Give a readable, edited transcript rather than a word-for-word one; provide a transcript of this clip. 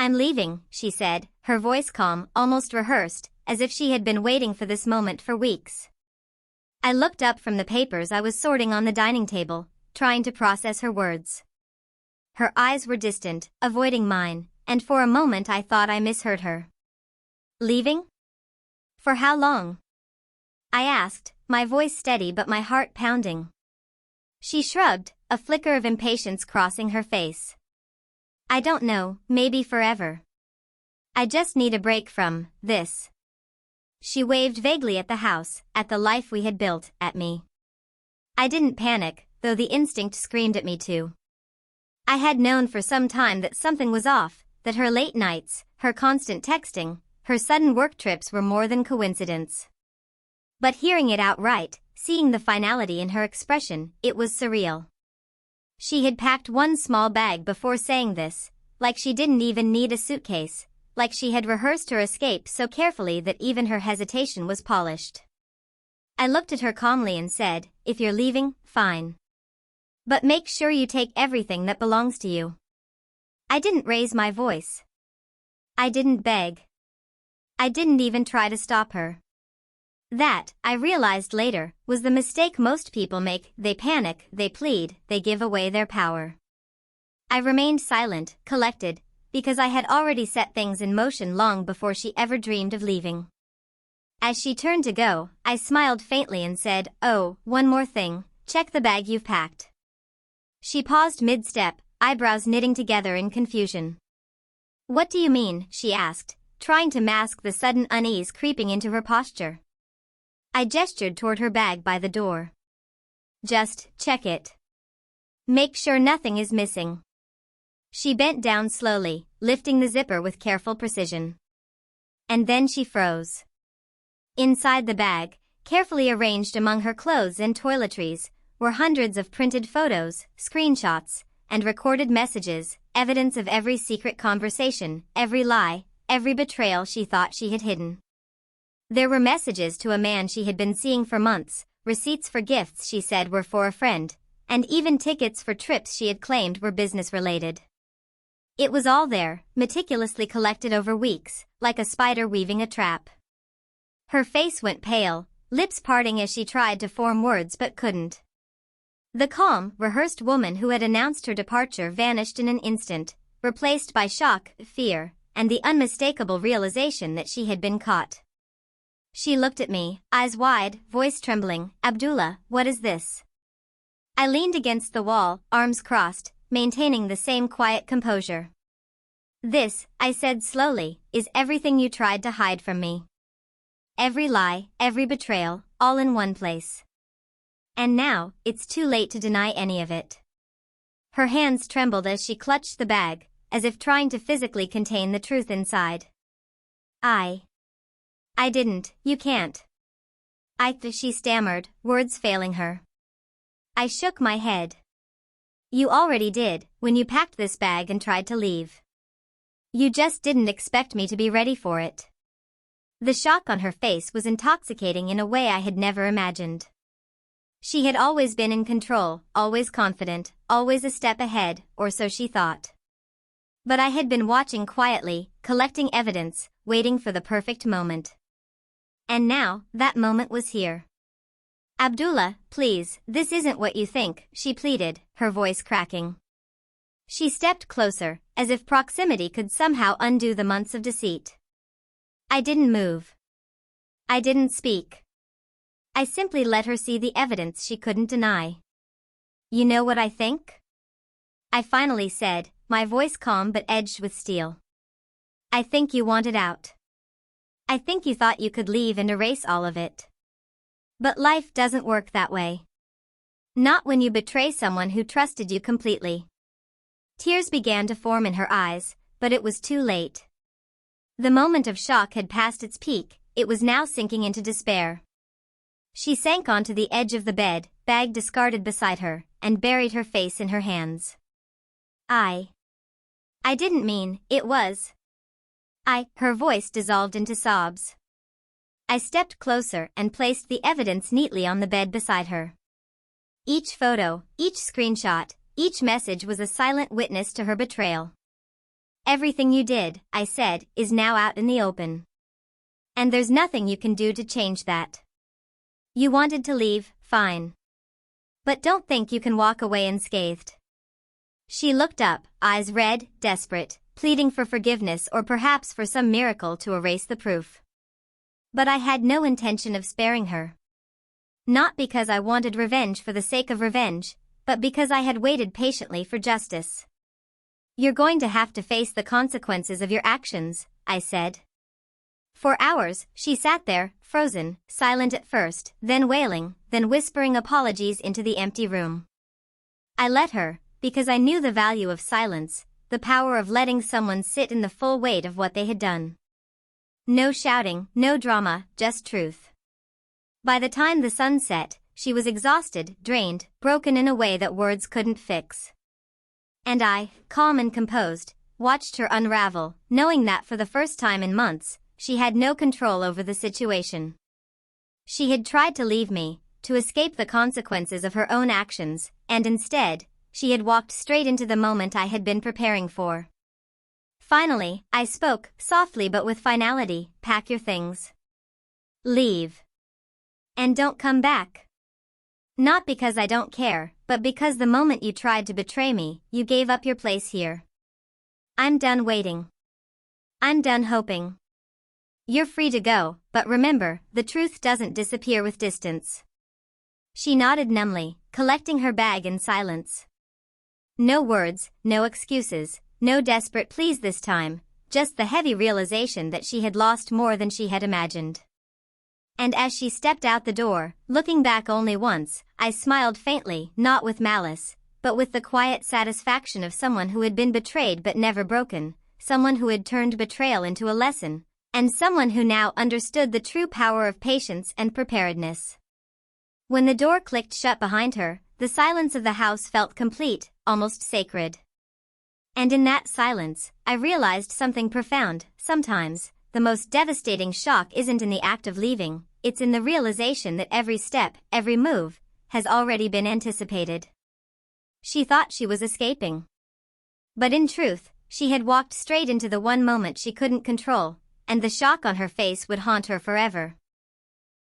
I'm leaving, she said, her voice calm, almost rehearsed, as if she had been waiting for this moment for weeks. I looked up from the papers I was sorting on the dining table, trying to process her words. Her eyes were distant, avoiding mine, and for a moment I thought I misheard her. Leaving? For how long? I asked, my voice steady but my heart pounding. She shrugged, a flicker of impatience crossing her face. I don't know, maybe forever. I just need a break from this. She waved vaguely at the house, at the life we had built, at me. I didn't panic, though the instinct screamed at me to. I had known for some time that something was off, that her late nights, her constant texting, her sudden work trips were more than coincidence. But hearing it outright, seeing the finality in her expression, it was surreal. She had packed one small bag before saying this, like she didn't even need a suitcase, like she had rehearsed her escape so carefully that even her hesitation was polished. I looked at her calmly and said, if you're leaving, fine. But make sure you take everything that belongs to you. I didn't raise my voice. I didn't beg. I didn't even try to stop her. That, I realized later, was the mistake most people make. They panic, they plead, they give away their power. I remained silent, collected, because I had already set things in motion long before she ever dreamed of leaving. As she turned to go, I smiled faintly and said, oh, one more thing, check the bag you've packed. She paused mid-step, eyebrows knitting together in confusion. What do you mean, she asked, trying to mask the sudden unease creeping into her posture. I gestured toward her bag by the door. Just check it. Make sure nothing is missing. She bent down slowly, lifting the zipper with careful precision. And then she froze. Inside the bag, carefully arranged among her clothes and toiletries, were hundreds of printed photos, screenshots, and recorded messages, evidence of every secret conversation, every lie, every betrayal she thought she had hidden. There were messages to a man she had been seeing for months, receipts for gifts she said were for a friend, and even tickets for trips she had claimed were business-related. It was all there, meticulously collected over weeks, like a spider weaving a trap. Her face went pale, lips parting as she tried to form words but couldn't. The calm, rehearsed woman who had announced her departure vanished in an instant, replaced by shock, fear, and the unmistakable realization that she had been caught. She looked at me, eyes wide, voice trembling. Abdullah, what is this? I leaned against the wall, arms crossed, maintaining the same quiet composure. This, I said slowly, is everything you tried to hide from me. Every lie, every betrayal, all in one place. And now, it's too late to deny any of it. Her hands trembled as she clutched the bag, as if trying to physically contain the truth inside. I didn't, you can't. She stammered, words failing her. I shook my head. You already did, when you packed this bag and tried to leave. You just didn't expect me to be ready for it. The shock on her face was intoxicating in a way I had never imagined. She had always been in control, always confident, always a step ahead, or so she thought. But I had been watching quietly, collecting evidence, waiting for the perfect moment. And now, that moment was here. Abdullah, please, this isn't what you think, she pleaded, her voice cracking. She stepped closer, as if proximity could somehow undo the months of deceit. I didn't move. I didn't speak. I simply let her see the evidence she couldn't deny. You know what I think? I finally said, my voice calm but edged with steel. I think you wanted out. I think you thought you could leave and erase all of it. But life doesn't work that way. Not when you betray someone who trusted you completely. Tears began to form in her eyes, but it was too late. The moment of shock had passed its peak, it was now sinking into despair. She sank onto the edge of the bed, bag discarded beside her, and buried her face in her hands. I didn't mean, it was. Her voice dissolved into sobs. I stepped closer and placed the evidence neatly on the bed beside her. Each photo, each screenshot, each message was a silent witness to her betrayal. Everything you did, I said, is now out in the open. And there's nothing you can do to change that. You wanted to leave, fine. But don't think you can walk away unscathed. She looked up, eyes red, desperate, pleading for forgiveness or perhaps for some miracle to erase the proof. But I had no intention of sparing her. Not because I wanted revenge for the sake of revenge, but because I had waited patiently for justice. You're going to have to face the consequences of your actions, I said. For hours, she sat there, frozen, silent at first, then wailing, then whispering apologies into the empty room. I let her, because I knew the value of silence, the power of letting someone sit in the full weight of what they had done. No shouting, no drama, just truth. By the time the sun set, she was exhausted, drained, broken in a way that words couldn't fix. And I, calm and composed, watched her unravel, knowing that for the first time in months, she had no control over the situation. She had tried to leave me, to escape the consequences of her own actions, and instead, she had walked straight into the moment I had been preparing for. Finally, I spoke, softly but with finality, pack your things. Leave. And don't come back. Not because I don't care, but because the moment you tried to betray me, you gave up your place here. I'm done waiting. I'm done hoping. You're free to go, but remember, the truth doesn't disappear with distance. She nodded numbly, collecting her bag in silence. No words, no excuses, no desperate pleas this time, just the heavy realization that she had lost more than she had imagined. And as she stepped out the door, looking back only once, I smiled faintly, not with malice, but with the quiet satisfaction of someone who had been betrayed but never broken, someone who had turned betrayal into a lesson, and someone who now understood the true power of patience and preparedness. When the door clicked shut behind her, the silence of the house felt complete, almost sacred. And in that silence, I realized something profound. Sometimes, the most devastating shock isn't in the act of leaving, it's in the realization that every step, every move, has already been anticipated. She thought she was escaping. But in truth, she had walked straight into the one moment she couldn't control, and the shock on her face would haunt her forever.